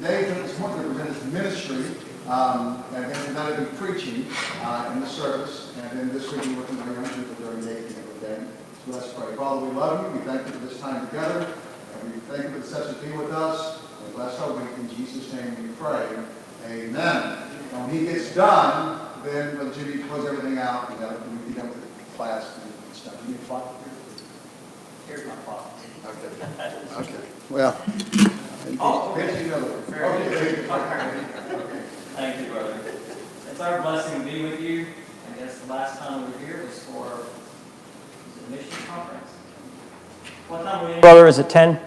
today, this morning, they present his ministry, and then tonight will be preaching in the service, and then this week we're working with our young people during the 18th day. So let's pray. Father, we love you. We thank you for this time together, and we thank you for the session being with us. And bless our week. In Jesus' name we pray. Amen. And when he gets done, then Brother Jimmy close everything out, and we be done with the class and stuff. You need a clock? Here's my clock. Okay. Okay. Well. Oh, Okay. okay. Thank you, brother. It's our blessing to be with you. I guess the last time we were here was for the mission conference. What time were we in? Brother, is it 10?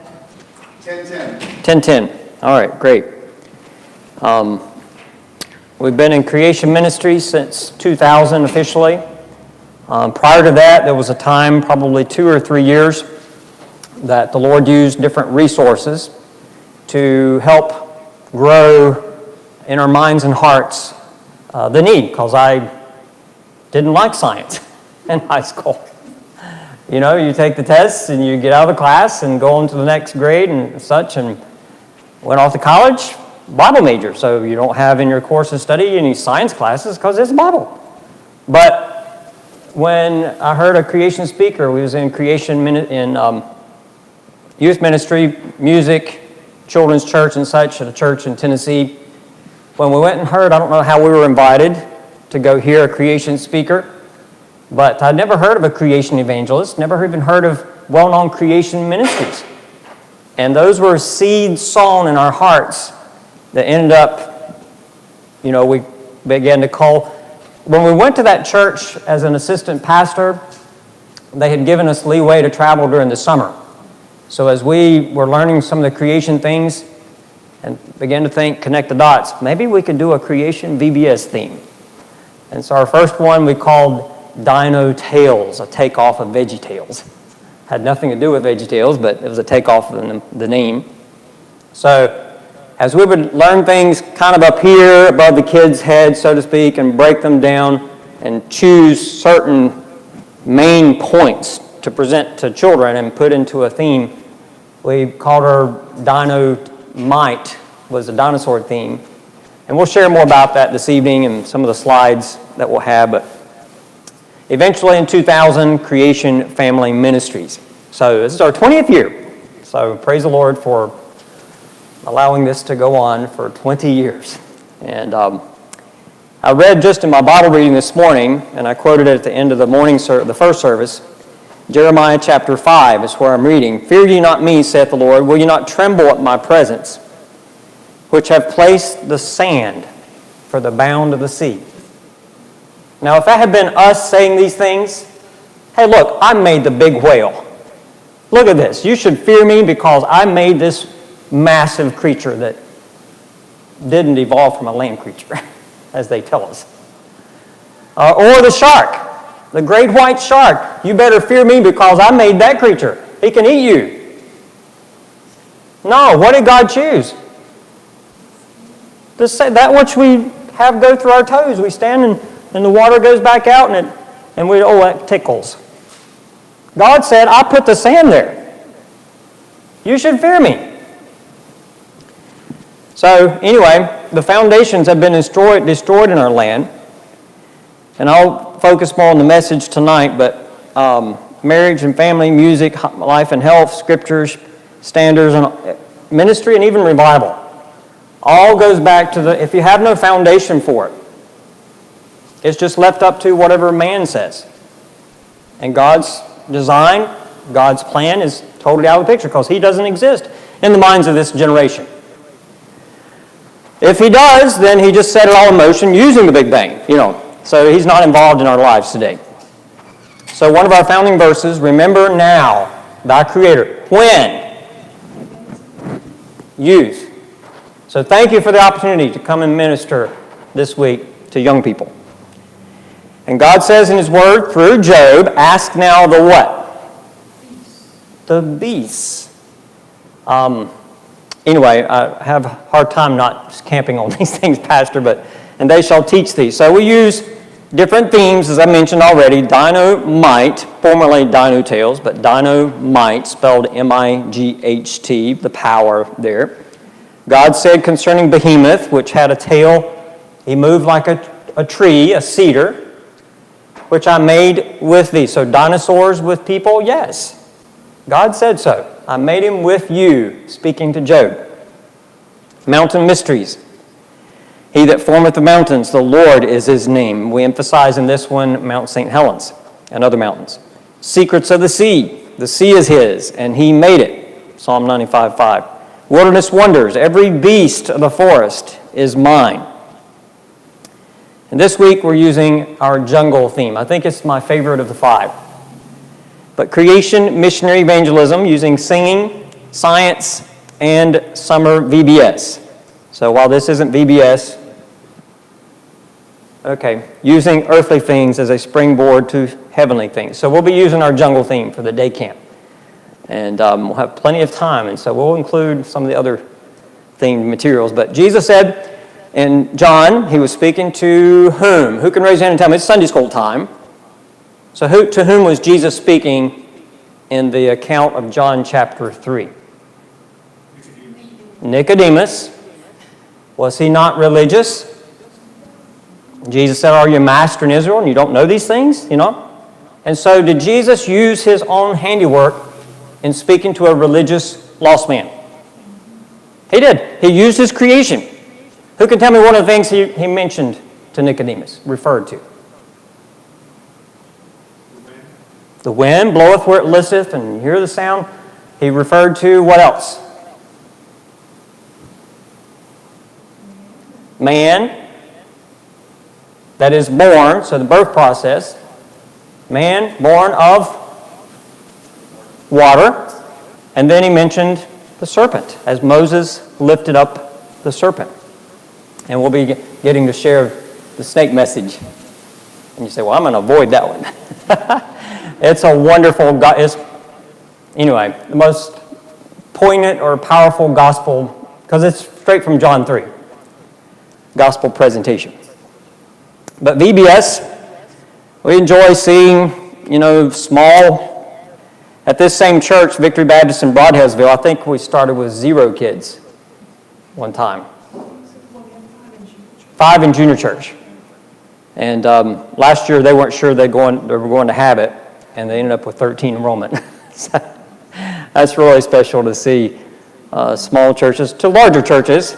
10:10. 10:10. All right, great. We've been in creation ministry since 2000 officially. Prior to that, there was a time, probably 2 or 3 years, that the Lord used different resources to help grow in our minds and hearts the need, because I didn't like science in high school. You know, you take the tests and you get out of the class and go on to the next grade and such, and went off to college, Bible major, so you don't have in your course of study any science classes because it's Bible. But when I heard a creation speaker, we was in creation in youth ministry, music, children's church and such at a church in Tennessee. When we went and heard, I don't know how we were invited to go hear a creation speaker, but I'd never heard of a creation evangelist, never even heard of well-known creation ministries. And those were seeds sown in our hearts that ended up, you know, we began to call. When we went to that church as an assistant pastor, they had given us leeway to travel during the summer. So as we were learning some of the creation things and began to think, connect the dots, maybe we could do a creation VBS theme. And so our first one we called Dino Tales, a takeoff of Veggie Tales. Had nothing to do with Veggie Tales, but it was a takeoff of the name. So as we would learn things kind of up here above the kids' heads, so to speak, and break them down and choose certain main points to present to children and put into a theme, we called our Dino-Mite, was a dinosaur theme. And we'll share more about that this evening and some of the slides that we'll have. But eventually in 2000, Creation Family Ministries. So this is our 20th year. So praise the Lord for allowing this to go on for 20 years. And I read just in my Bible reading this morning, and I quoted it at the end of the morning, the first service, Jeremiah chapter 5 is where I'm reading. Fear ye not me, saith the Lord, will ye not tremble at my presence, which have placed the sand for the bound of the sea. Now, if that had been us saying these things, hey, look, I made the big whale. Look at this. You should fear me because I made this massive creature that didn't evolve from a land creature, as they tell us. Or the shark, the great white shark. You better fear me because I made that creature. He can eat you. No, what did God choose? That which we have go through our toes. We stand and the water goes back out and that tickles. God said, I put the sand there. You should fear me. So anyway, the foundations have been destroyed in our land. And I'll focus more on the message tonight, but marriage and family, music, life and health, scriptures, standards, and ministry, and even revival. All goes back to if you have no foundation for it, it's just left up to whatever man says. And God's design, God's plan is totally out of the picture because He doesn't exist in the minds of this generation. If He does, then He just set it all in motion using the Big Bang, So He's not involved in our lives today. So one of our founding verses, remember now thy Creator. When? Youth. So thank you for the opportunity to come and minister this week to young people. And God says in His Word through Job, ask now the what? The beasts. Anyway, I have a hard time not camping on these things, Pastor, and they shall teach thee. So we use different themes, as I mentioned already. Dino-Mite, formerly Dino Tales, but Dino-Mite, spelled M-I-G-H-T, the power there. God said concerning Behemoth, which had a tail, he moved like a tree, a cedar, which I made with thee. So dinosaurs with people? Yes. God said so. I made him with you, speaking to Job. Mountain mysteries. He that formeth the mountains, the Lord is his name. We emphasize in this one Mount St. Helens and other mountains. Secrets of the sea is his, and he made it. Psalm 95:5. Wilderness wonders. Every beast of the forest is mine. And this week we're using our jungle theme. I think it's my favorite of the 5. But creation, missionary evangelism, using singing, science, and summer VBS. So while this isn't VBS, using earthly things as a springboard to heavenly things. So we'll be using our jungle theme for the day camp. And we'll have plenty of time, and so we'll include some of the other themed materials. But Jesus said in John, he was speaking to whom? Who can raise their hand and tell me? It's Sunday school time. So to whom was Jesus speaking in the account of John chapter 3? Nicodemus. Was he not religious? Jesus said, are you a master in Israel and you don't know these things? And so did Jesus use his own handiwork in speaking to a religious lost man? He did. He used his creation. Who can tell me one of the things he mentioned to Nicodemus, referred to? The wind bloweth where it listeth, and you hear the sound. He referred to what else? Man that is born, so the birth process. Man born of water. And then he mentioned the serpent, as Moses lifted up the serpent. And we'll be getting to share the snake message. And you say, well, I'm going to avoid that one. It's a wonderful, anyway, the most poignant or powerful gospel, because it's straight from John 3, gospel presentation. But VBS, we enjoy seeing, small, at this same church, Victory Baptist in Broadheadsville, I think we started with 0 kids one time. 5 in junior church. And last year they weren't sure they were going to have it, and they ended up with 13 enrollment. So that's really special to see small churches to larger churches.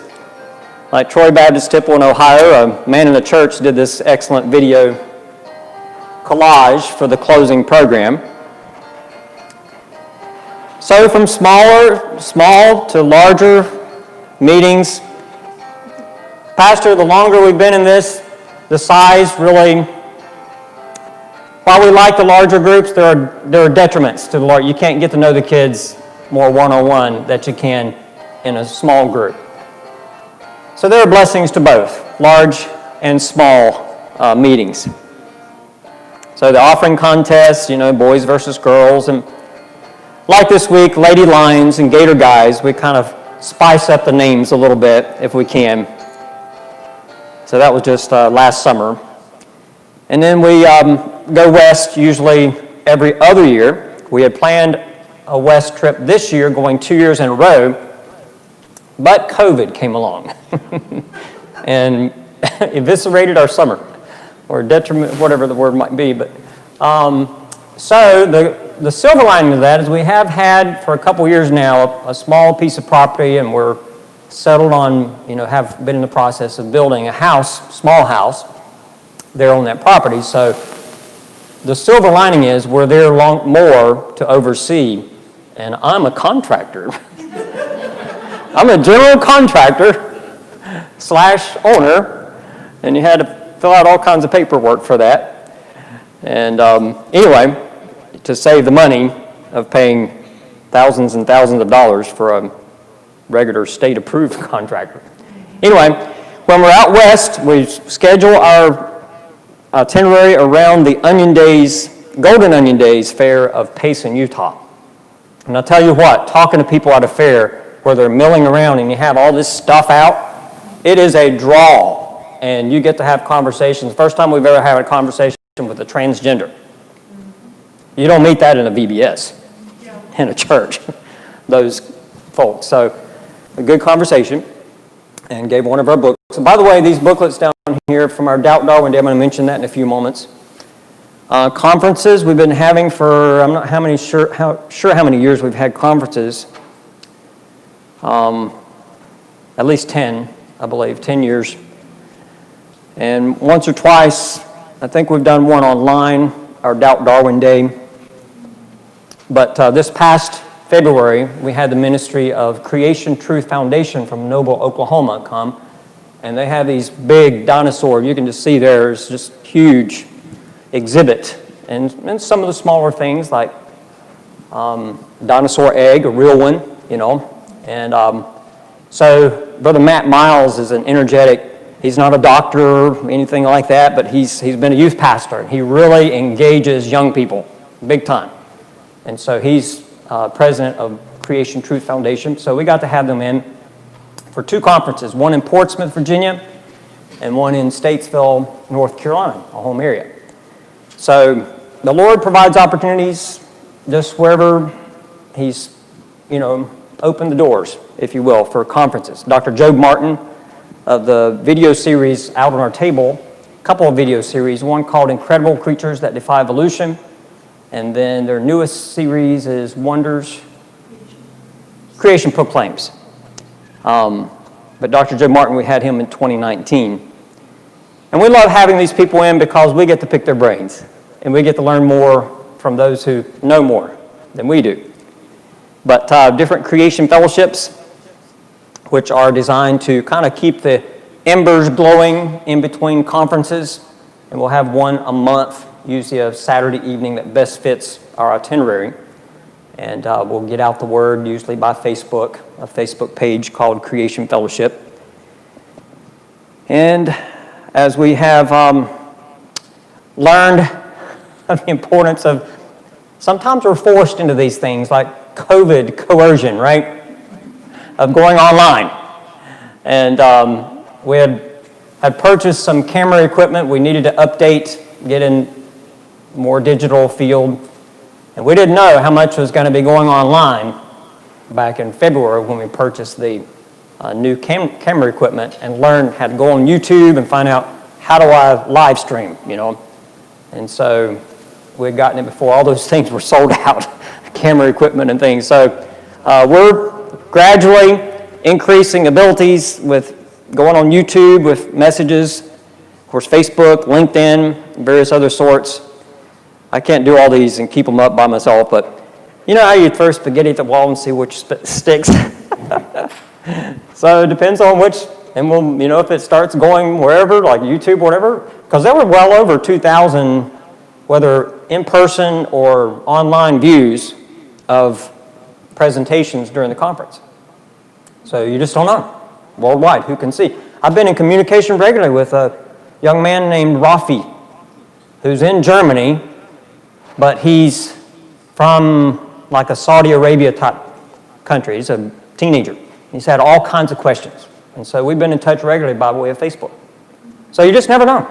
Like Troy Baptist Tipple in Ohio, a man in the church did this excellent video collage for the closing program. So from small to larger meetings, Pastor, the longer we've been in this, the size really, while we like the larger groups, there are detriments to the large. You can't get to know the kids more one-on-one that you can in a small group. So there are blessings to both, large and small meetings. So the offering contests, boys versus girls, and like this week, Lady Lions and Gator Guys, we kind of spice up the names a little bit if we can. So that was just last summer. And then we go west usually every other year. We had planned a west trip this year, going 2 years in a row, but COVID came along and eviscerated our summer, or detriment, whatever the word might be. But so the silver lining of that is we have had for a couple years now a small piece of property, and we're settled on, have been in the process of building a house, small house, there on that property. So the silver lining is we're there more to oversee, and I'm a contractor. I'm a general contractor / owner, and you had to fill out all kinds of paperwork for that. And anyway, to save the money of paying thousands and thousands of dollars for a regular state-approved contractor. Anyway, when we're out west, we schedule our itinerary around the Golden Onion Days Fair of Payson, Utah. And I'll tell you what, talking to people at a fair where they're milling around and you have all this stuff out, it is a draw, and you get to have conversations. First time we've ever had a conversation with a transgender. You don't meet that in a VBS, in a church, those folks. So a good conversation. and gave one of our books. And by the way, these booklets down here from our Doubt Darwin Day, I'm going to mention that in a few moments. Conferences we've been having for, I'm not sure how many years we've had conferences. At least 10, I believe, 10 years. And once or twice, I think we've done one online, our Doubt Darwin Day. But this past February, we had the ministry of Creation Truth Foundation from Noble, Oklahoma come. And they have these big dinosaurs. You can just see there's just huge exhibit. And some of the smaller things like dinosaur egg, a real one, you know. And so Brother Matt Miles is an energetic, he's not a doctor or anything like that, but he's been a youth pastor. And he really engages young people big time. And so he's president of Creation Truth Foundation. So we got to have them in for two conferences, one in Portsmouth, Virginia, and one in Statesville, North Carolina, a home area. So the Lord provides opportunities just wherever He's, opened the doors, if you will, for conferences. Dr. Job Martin of the video series out on our table, a couple of video series, one called Incredible Creatures That Defy Evolution, and then their newest series is Wonders, Creation Proclaims. But Dr. Joe Martin, we had him in 2019. And we love having these people in because we get to pick their brains. And we get to learn more from those who know more than we do. But different creation fellowships, which are designed to kind of keep the embers glowing in between conferences. And we'll have one a month, usually a Saturday evening that best fits our itinerary. And we'll get out the word, usually by Facebook, a Facebook page called Creation Fellowship. And as we have learned the importance of, sometimes we're forced into these things like COVID coercion, right? Of going online. And we had purchased some camera equipment we needed to update, get in more digital field. And we didn't know how much was going to be going online back in February when we purchased the new camera equipment and learned how to go on YouTube and find out how do I live stream, And so we had gotten it before all those things were sold out, camera equipment and things. So we're gradually increasing abilities with going on YouTube with messages, of course, Facebook, LinkedIn, various other sorts. I can't do all these and keep them up by myself, but you know how you throw spaghetti at the wall and see which sticks? So it depends on which, and we'll, if it starts going wherever, like YouTube, whatever, because there were well over 2,000, whether in-person or online views of presentations during the conference. So you just don't know. Worldwide, who can see? I've been in communication regularly with a young man named Rafi, who's in Germany, but he's from like a Saudi Arabia type country. He's a teenager. He's had all kinds of questions. And so we've been in touch regularly by way of Facebook. So you just never know.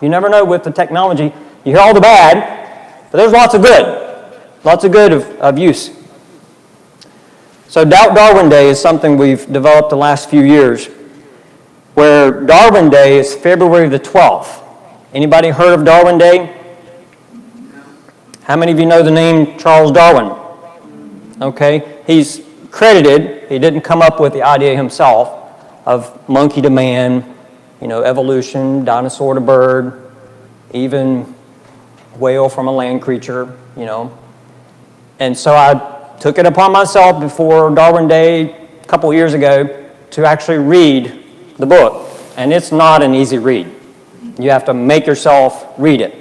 You never know with the technology. You hear all the bad, but there's lots of good. Lots of good of use. So Doubt Darwin Day is something we've developed the last few years, where Darwin Day is February the 12th. Anybody heard of Darwin Day? How many of you know the name Charles Darwin? Okay, he's credited, he didn't come up with the idea himself, of monkey to man, evolution, dinosaur to bird, even whale from a land creature, And so I took it upon myself before Darwin Day a couple years ago to actually read the book. And it's not an easy read. You have to make yourself read it.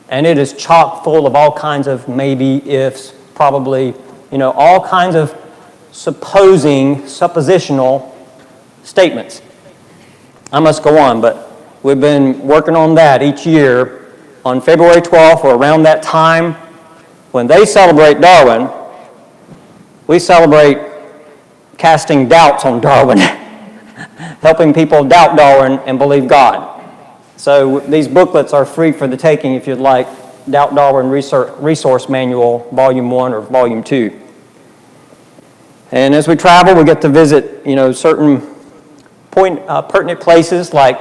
And it is chock full of all kinds of maybe, ifs, probably, all kinds of suppositional statements. I must go on, but we've been working on that each year on February 12th or around that time. When they celebrate Darwin, we celebrate casting doubts on Darwin, helping people doubt Darwin and believe God. So these booklets are free for the taking if you'd like. Doubt Darwin Resource Manual, Volume 1 or Volume 2. And as we travel, we get to visit, certain pertinent places like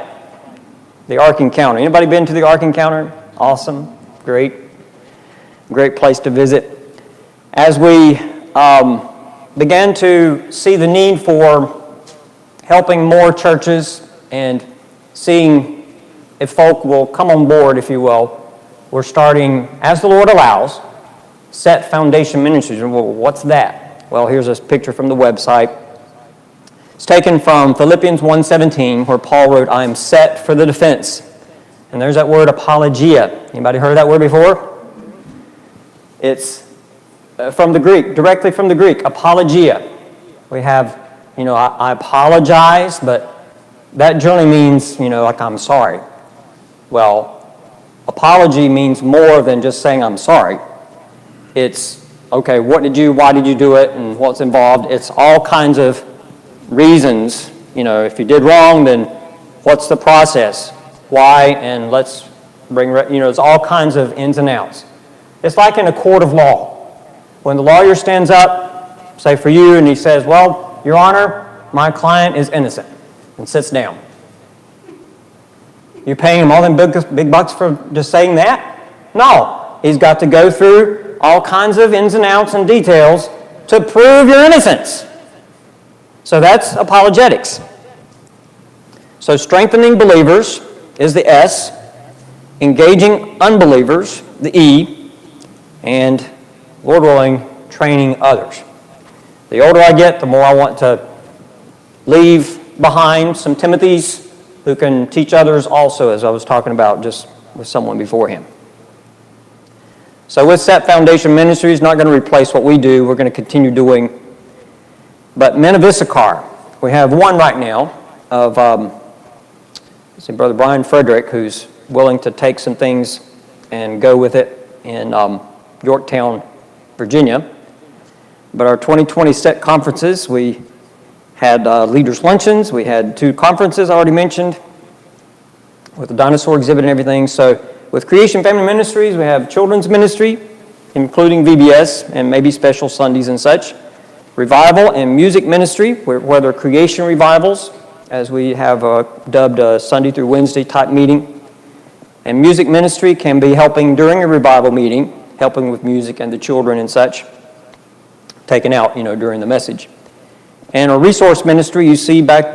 the Ark Encounter. Anybody been to the Ark Encounter? Awesome, great place to visit. As we began to see the need for helping more churches and seeing if folk will come on board, if you will, we're starting, as the Lord allows, Set Foundation Ministries. Well, what's that? Well, here's a picture from the website. It's taken from Philippians 1:17, where Paul wrote, I am set for the defense. And there's that word apologia. Anybody heard that word before? It's from the Greek, directly from the Greek, apologia. We have, I apologize, but that generally means, like I'm sorry. Well, apology means more than just saying I'm sorry. It's, okay, why did you do it, and what's involved? It's all kinds of reasons. If you did wrong, then what's the process? Why? And let's bring, it's all kinds of ins and outs. It's like in a court of law. When the lawyer stands up, say for you, and he says, well, Your Honor, my client is innocent, and sits down. You paying him all them big bucks for just saying that? No. He's got to go through all kinds of ins and outs and details to prove your innocence. So that's apologetics. So strengthening believers is the S, engaging unbelievers, the E, and, Lord willing, training others. The older I get, the more I want to leave behind some Timothys who can teach others also, as I was talking about just with someone before him. So with Set Foundation Ministries, not going to replace what we do. We're going to continue doing. But Men of Issachar, we have one right now of Brother Brian Frederick, who's willing to take some things and go with it in Yorktown, Virginia. But our 2020 Set conferences, we had leaders' luncheons. We had 2 conferences I already mentioned with the dinosaur exhibit and everything. So with Creation Family Ministries, we have children's ministry, including VBS and maybe special Sundays and such. Revival and music ministry, where they're creation revivals, as we have dubbed a Sunday through Wednesday type meeting. And music ministry can be helping during a revival meeting, helping with music and the children and such, taken out, during the message. And a resource ministry you see back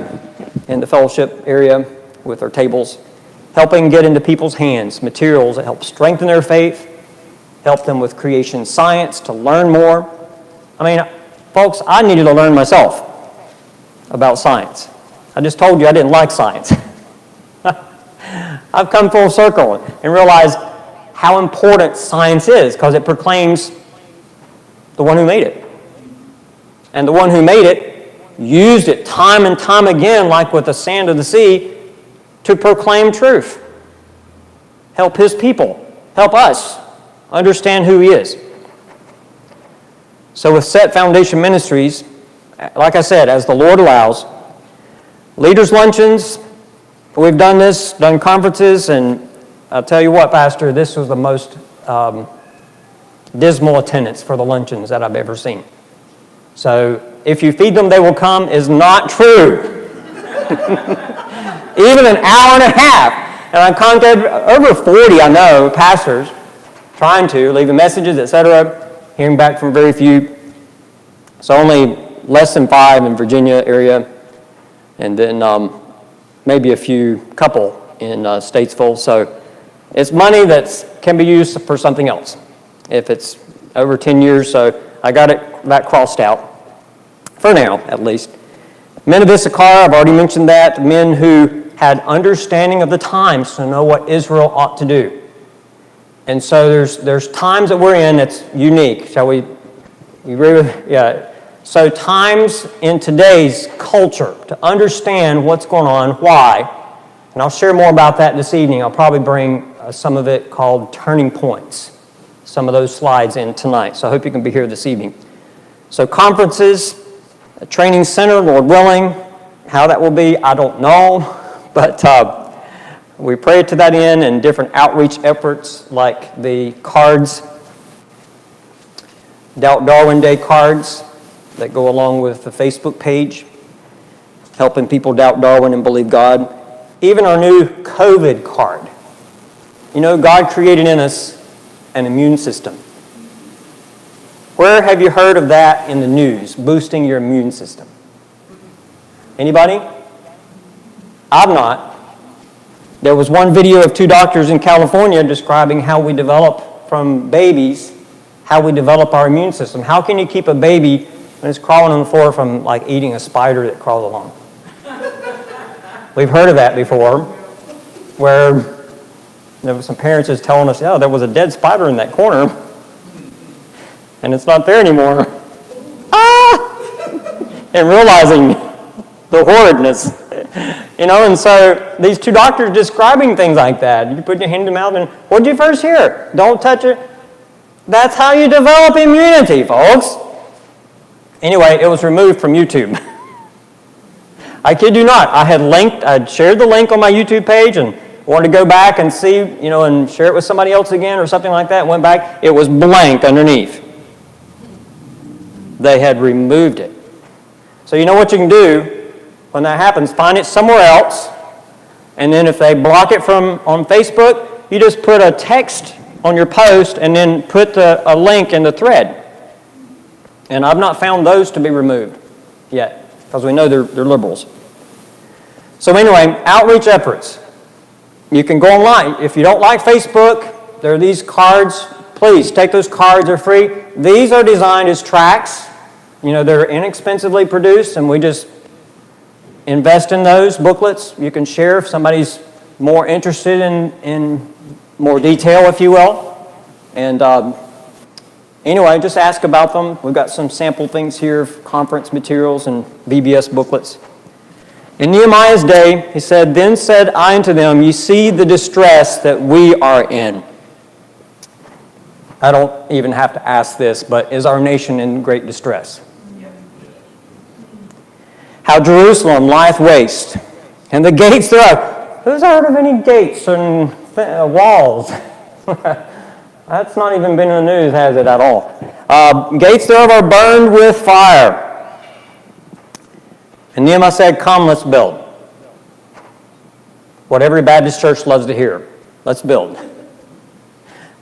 in the fellowship area with our tables, helping get into people's hands materials that help strengthen their faith, help them with creation science to learn more. Folks, I needed to learn myself about science. I just told you I didn't like science. I've come full circle and realized how important science is, because it proclaims the one who made it. And the one who made it used it time and time again, like with the sand of the sea, to proclaim truth. Help his people, help us understand who he is. So with Set Foundation Ministries, like I said, as the Lord allows, leaders' luncheons, we've done conferences, and I'll tell you what, Pastor, this was the most dismal attendance for the luncheons that I've ever seen. So if you feed them, they will come is not true. Even an hour and a half. And I've contacted over 40, I know, pastors, trying to, leaving messages, etc., hearing back from very few. So only less than 5 in Virginia area, and then maybe a couple in Statesville. So it's money that can be used for something else if it's over 10 years. So I got that crossed out, for now at least. Men of Issachar, I've already mentioned that, men who had understanding of the times to know what Israel ought to do. And so there's times that we're in that's unique. Shall we? You agree with? Yeah. So times in today's culture to understand what's going on, why, and I'll share more about that this evening. I'll probably bring some of it called turning points, some of those slides in tonight. So I hope you can be here this evening. So conferences, a training center, Lord willing. How that will be, I don't know, but we pray to that end, and different outreach efforts like the cards, Darwin Day cards that go along with the Facebook page. helping people doubt Darwin and believe God. Even our new COVID card. You know, God created in us an immune system. Where have you heard of that in the news, boosting your immune system? Anybody? I've not. There was one video of two doctors in California describing how we develop from babies, how we develop our immune system. How can you keep a baby when it's crawling on the floor from like eating a spider that crawls along? We've heard of that before, where there were some parents just telling us, yeah, there was a dead spider in that corner, and it's not there anymore. Ah! And realizing the horridness. You know, and so these two doctors describing things like that. You put your hand in the mouth and, what did you first hear? Don't touch it. That's how you develop immunity, folks. Anyway, it was removed from YouTube. I kid you not. I'd shared the link on my YouTube page and wanted to go back and see, you know, and share it with somebody else again or something like that. Went back. It was blank underneath. They had removed it. So you know what you can do when that happens? Find it somewhere else. And then if they block it from on Facebook, you just put a text on your post and then put a link in the thread. And I've not found those to be removed yet, because we know they're liberals. So anyway, outreach efforts. You can go online. If you don't like Facebook, there are these cards. Please take those cards. They're free. These are designed as tracts. You know, they're inexpensively produced, and we just invest in those booklets. You can share if somebody's more interested in more detail, if you will. And anyway, just ask about them. We've got some sample things here, conference materials and VBS booklets. In Nehemiah's day, he said, "Then said I unto them, ye see the distress that we are in." I don't even have to ask this, but is our nation in great distress? How Jerusalem lieth waste, and the gates thereof. Who's heard of any gates and walls? That's not even been in the news, has it, at all? Gates thereof are burned with fire. And Nehemiah said, "Come, let's build." What every Baptist church loves to hear. Let's build.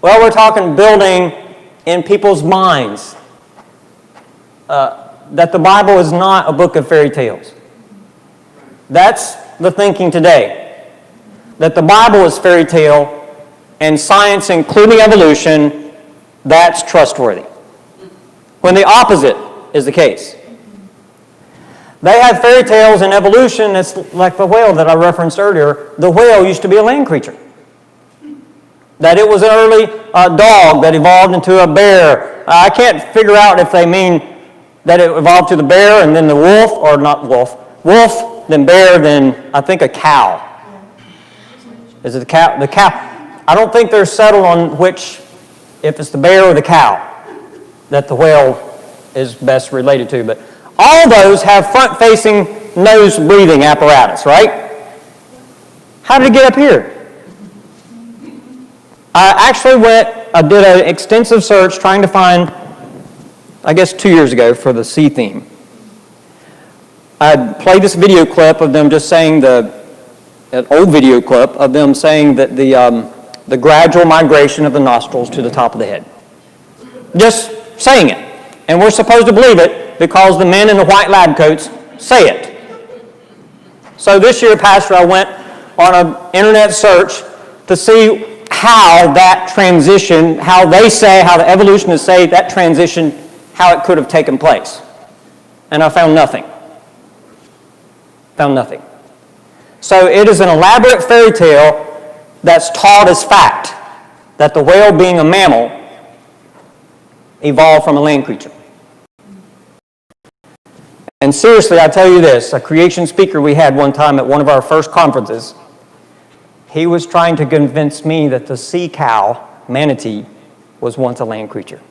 Well, we're talking building in people's minds. That the Bible is not a book of fairy tales. That's the thinking today. That the Bible is fairy tale and science, including evolution, that's trustworthy. When the opposite is the case. They have fairy tales and evolution. It's like the whale that I referenced earlier. The whale used to be a land creature. That it was an early dog that evolved into a bear. I can't figure out if they mean that it evolved to the bear and then the wolf, or not wolf. Wolf, then bear, then I think a cow. Is it the cow? The cow. I don't think they're settled on which, if it's the bear or the cow, that the whale is best related to. But all those have front-facing nose-breathing apparatus, right? How did it get up here? I actually did an extensive search trying to find, I guess 2 years ago, for the sea theme. I played this video clip of them just saying an old video clip of them saying that the gradual migration of the nostrils to the top of the head. Just saying it. And we're supposed to believe it because the men in the white lab coats say it. So this year, Pastor, I went on an internet search to see how that transition, how the evolutionists say that transition, how it could have taken place. And I found nothing. Found nothing. So it is an elaborate fairy tale that's taught as fact, that the whale, being a mammal, evolved from a land creature. And seriously, I tell you this, a creation speaker we had one time at one of our first conferences, he was trying to convince me that the sea cow, manatee, was once a land creature.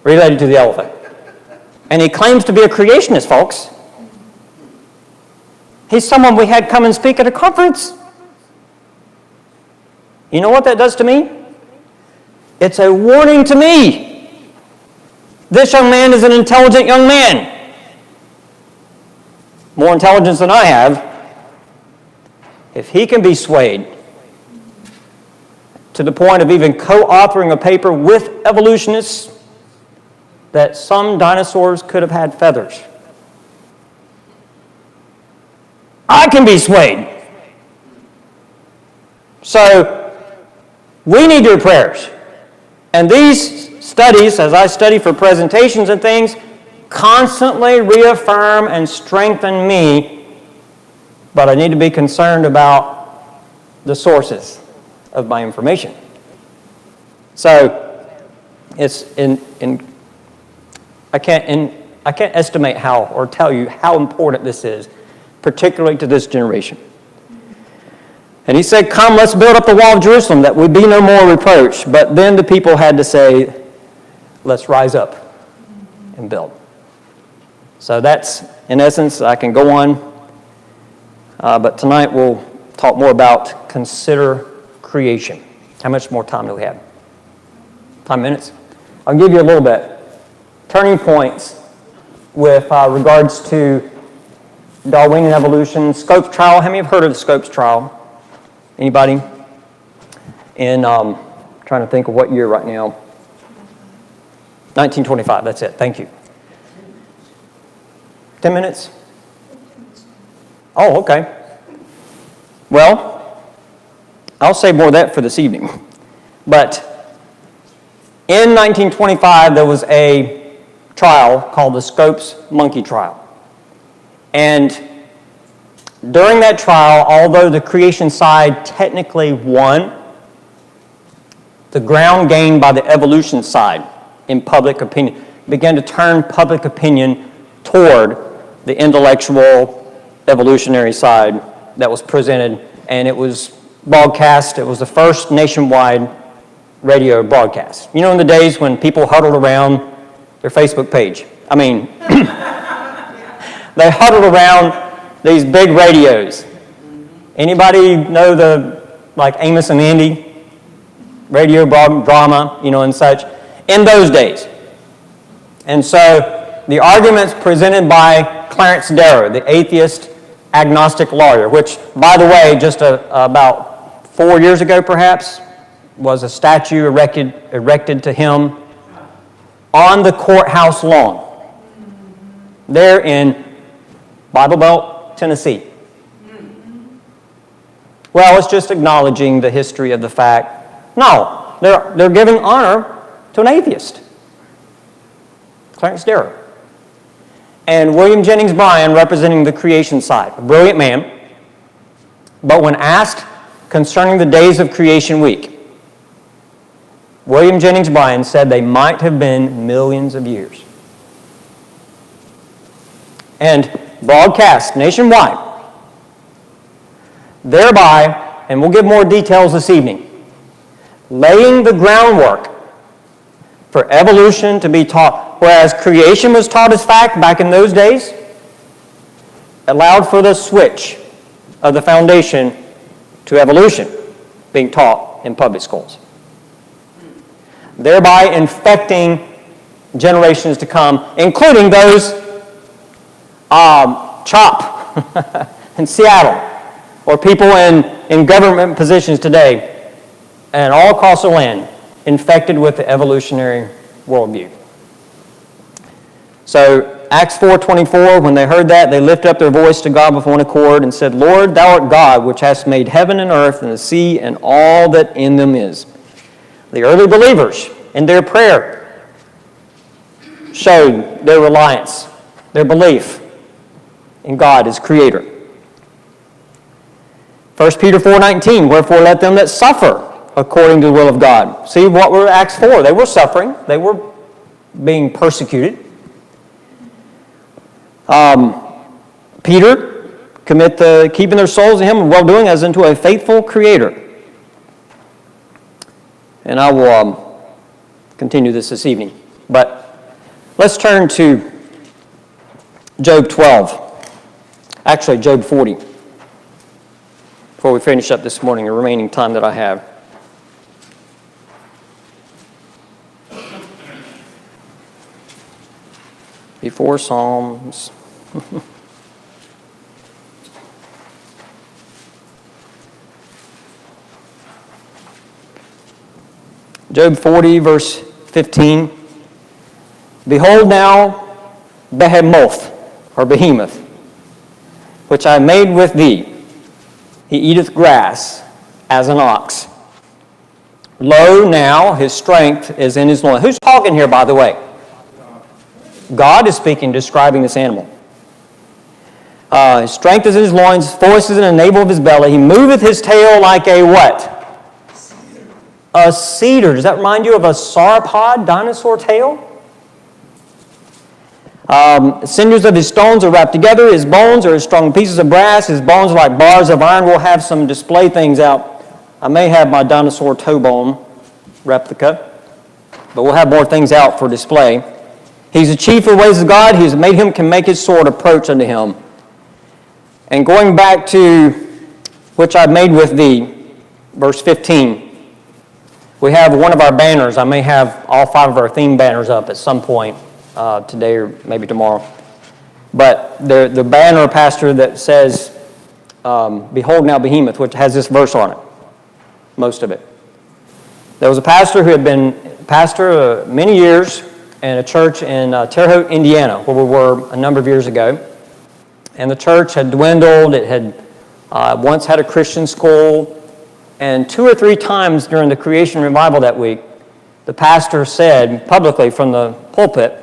Related to the elephant. And he claims to be a creationist, folks. He's someone we had come and speak at a conference. You know what that does to me? It's a warning to me. This young man is an intelligent young man. more intelligence than I have, if he can be swayed to the point of even co-authoring a paper with evolutionists that some dinosaurs could have had feathers, I can be swayed. So we need your prayers. And these studies, as I study for presentations and things, constantly reaffirm and strengthen me, but I need to be concerned about the sources of my information. So it's I can't estimate how or tell you how important this is, particularly to this generation. And he said, "Come, let's build up the wall of Jerusalem, that we be no more reproached." But then the people had to say, "Let's rise up and build." So that's, in essence, I can go on. But tonight we'll talk more about consider creation. How much more time do we have? 5 minutes? I'll give you a little bit. Turning points with regards to Darwinian evolution, Scopes trial. How many have heard of the Scopes trial? Anybody? In, trying to think of what year right now. 1925, that's it. Thank you. 10 minutes? Oh, okay. Well, I'll save more of that for this evening. But in 1925, there was a trial called the Scopes monkey trial. And during that trial, although the creation side technically won, the ground gained by the evolution side in public opinion began to turn public opinion toward the intellectual evolutionary side that was presented, and it was broadcast. It was the first nationwide radio broadcast. You know, in the days when people huddled around their Facebook page. I mean, they huddled around these big radios. Anybody know the, like, Amos and Andy radio drama, you know, and such, in those days? And so the arguments presented by Clarence Darrow, the atheist agnostic lawyer, which, by the way, just about 4 years ago perhaps, was a statue erected to him on the courthouse lawn there in Bible Belt, Tennessee. Well, it's just acknowledging the history of the fact. No, they're giving honor to an atheist, Clarence Darrow. And William Jennings Bryan, representing the creation side, a brilliant man. But when asked concerning the days of creation week, William Jennings Bryan said they might have been millions of years. And broadcast nationwide, thereby, and we'll give more details this evening, laying the groundwork for evolution to be taught. Whereas creation was taught as fact back in those days, allowed for the switch of the foundation to evolution being taught in public schools, thereby infecting generations to come, including those CHOP in Seattle, or people in government positions today, and all across the land, infected with the evolutionary worldview. So Acts 4:24, when they heard that, they lifted up their voice to God with one accord and said, "Lord, thou art God, which hast made heaven and earth and the sea and all that in them is." The early believers, in their prayer, showed their reliance, their belief in God as Creator. 1 Peter 4:19, "Wherefore let them that suffer according to the will of God." See, what were Acts 4? They were suffering. They were being persecuted. Peter, commit keeping their souls in Him and well-doing as unto a faithful Creator. And I will continue this evening. But let's turn to Job 12. Actually, Job 40. Before we finish up this morning, the remaining time that I have. Before Psalms. Job 40, verse 15. Behold now Behemoth, or Behemoth, which I made with thee. He eateth grass as an ox. Lo, now his strength is in his loins. Who's talking here, by the way? God is speaking, describing this animal. His strength is in his loins, his voice is in the navel of his belly. He moveth his tail like a what? A cedar. Does that remind you of a sauropod, dinosaur tail? Sinews of his stones are wrapped together. His bones are as strong pieces of brass. His bones are like bars of iron. We'll have some display things out. I may have my dinosaur toe bone replica, but we'll have more things out for display. He's the chief of the ways of God. He has made him can make his sword approach unto him. And going back to which I made with thee, verse 15, we have one of our banners. I may have all 5 of our theme banners up at some point today or maybe tomorrow. But the banner, Pastor, that says, Behold now Behemoth, which has this verse on it, most of it. There was a pastor who had been pastor many years in a church in Terre Haute, Indiana, where we were a number of years ago. And the church had dwindled. It had once had a Christian school. And 2 or 3 times during the creation revival that week, the pastor said publicly from the pulpit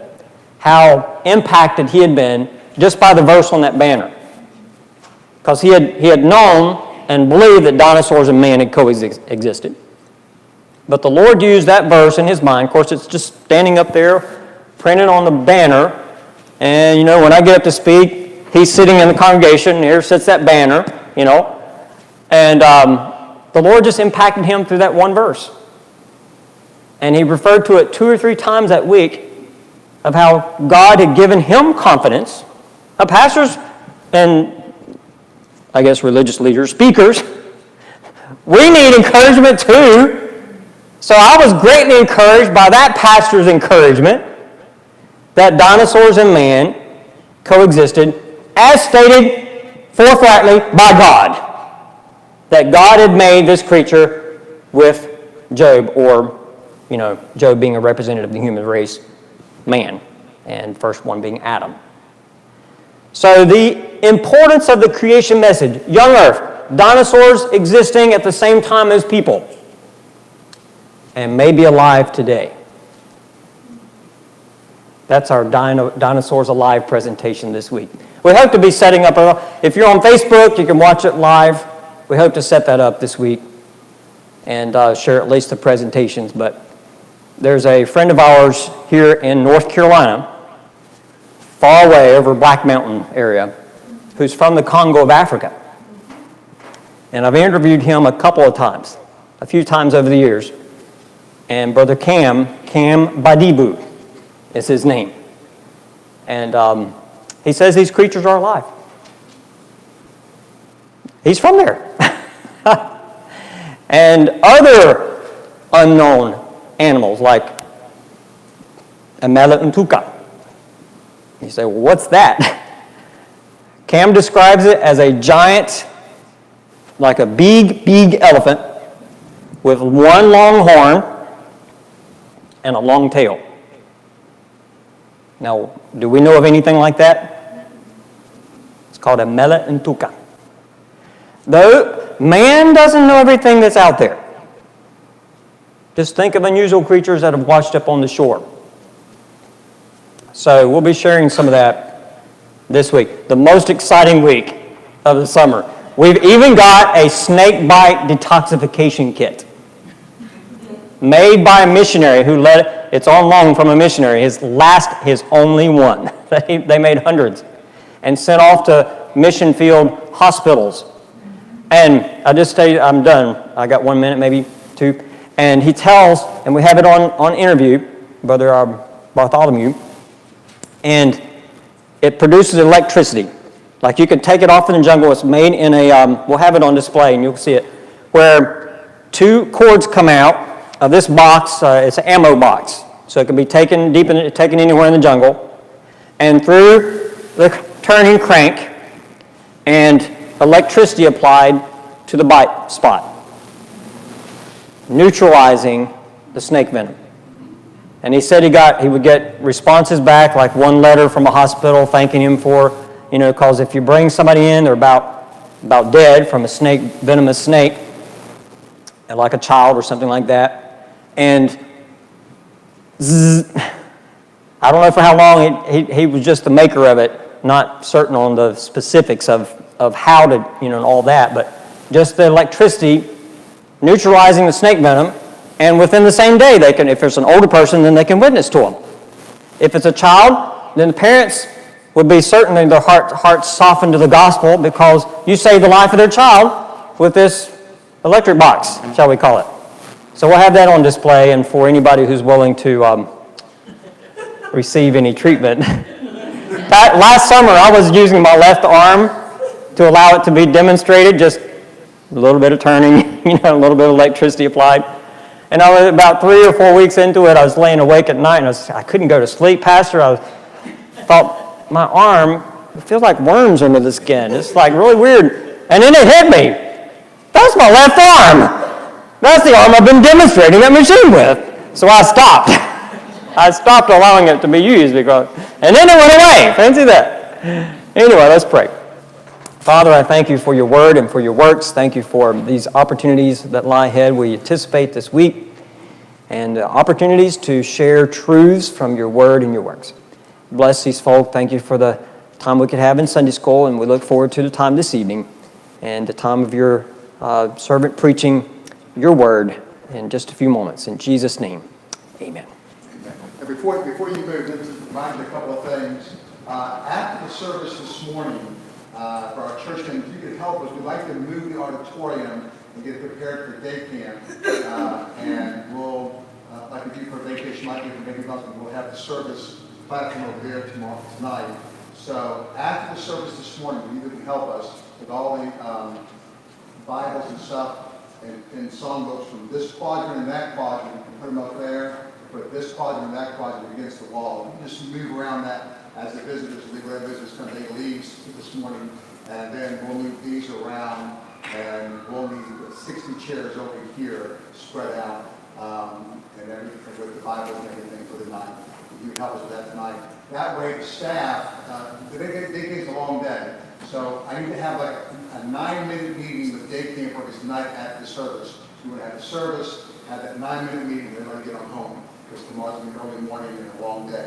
how impacted he had been just by the verse on that banner. Because he had known and believed that dinosaurs and man had coexisted. But the Lord used that verse in his mind. Of course, it's just standing up there, printed on the banner. And, when I get up to speak, he's sitting in the congregation, and here sits that banner, And the Lord just impacted him through that one verse. And he referred to it 2 or 3 times that week of how God had given him confidence. Pastors and, I guess, religious leaders, speakers, we need encouragement too. So I was greatly encouraged by that pastor's encouragement that dinosaurs and man coexisted as stated forthrightly by God. That God had made this creature with Job, or, Job being a representative of the human race, man, and first one being Adam. So the importance of the creation message, young earth, dinosaurs existing at the same time as people, and maybe alive today. That's our Dinosaurs Alive presentation this week. We hope to be setting up, if you're on Facebook, you can watch it live. We hope to set that up this week and share at least the presentations. But there's a friend of ours here in North Carolina, far away over Black Mountain area, who's from the Congo of Africa. And I've interviewed him a couple of times, a few times over the years. And Brother Cam Badibu is his name. And he says these creatures are alive. He's from there. And other unknown animals like Amela Ntuka. You say, well, what's that? Cam describes it as a giant, like a big elephant with one long horn and a long tail. Now, do we know of anything like that? It's called Amela Ntuka. Though man doesn't know everything that's out there. Just think of unusual creatures that have washed up on the shore. So we'll be sharing some of that this week. The most exciting week of the summer. We've even got a snake bite detoxification kit made by a missionary who it's on loan from a missionary, his only one. They made hundreds and sent off to mission field hospitals. And I just tell you, I'm done. I got 1 minute, maybe 2. And he tells, and we have it on interview, Brother Bartholomew, and it produces electricity. Like you can take it off in the jungle. It's made in we'll have it on display and you'll see it, where 2 cords come out of this box. It's an ammo box. So it can be taken anywhere in the jungle. And through the turning crank and electricity applied to the bite spot, neutralizing the snake venom. And he said he would get responses back, like one letter from a hospital thanking him for, because if you bring somebody in, they're about dead from a snake, venomous snake, and like a child or something like that. And I don't know for how long he was just the maker of it, not certain on the specifics of how to, and all that, but just the electricity neutralizing the snake venom, and within the same day, they can, if it's an older person, then they can witness to them. If it's a child, then the parents would be certainly their hearts softened to the gospel because you saved the life of their child with this electric box, shall we call it. So we'll have that on display, and for anybody who's willing to receive any treatment. Last summer, I was using my left arm to allow it to be demonstrated, just a little bit of turning, a little bit of electricity applied. And I was about 3 or 4 weeks into it, I was laying awake at night, and I couldn't go to sleep, Pastor. I thought, my arm, it feels like worms under the skin. It's like really weird. And then it hit me. That's my left arm. That's the arm I've been demonstrating that machine with. So I stopped. I stopped allowing it to be used and then it went away. Fancy that. Anyway, let's pray. Father, I thank you for your word and for your works. Thank you for these opportunities that lie ahead. We anticipate this week and opportunities to share truths from your word and your works. Bless these folk. Thank you for the time we could have in Sunday school, and we look forward to the time this evening and the time of your servant preaching your word in just a few moments. In Jesus' name, amen. And before you move, let me remind you a couple of things. After the service this morning, for our church, and if you could help us, we'd like to move the auditorium and get it prepared for day camp. And we'll, like we do for vacation, might be for vacation, we'll have the service platform over there tonight. So after the service this morning, you can help us with all the Bibles and stuff and songbooks from this quadrant and that quadrant. You can put them up there, put this quadrant and that quadrant against the wall. You can just move around that as the visitors leave, whatever visitors come, they leave this morning, and then we'll move these around, and we'll need 60 chairs over here spread out, and everything with the Bible and everything for the night. You can help us with that tonight. That way, the staff, they get a long day. So I need to have like a 9-minute meeting with day camp workers tonight after the service. We want to have the service, have that 9-minute meeting, then we're going to get them home, because tomorrow's going to be early morning and a long day.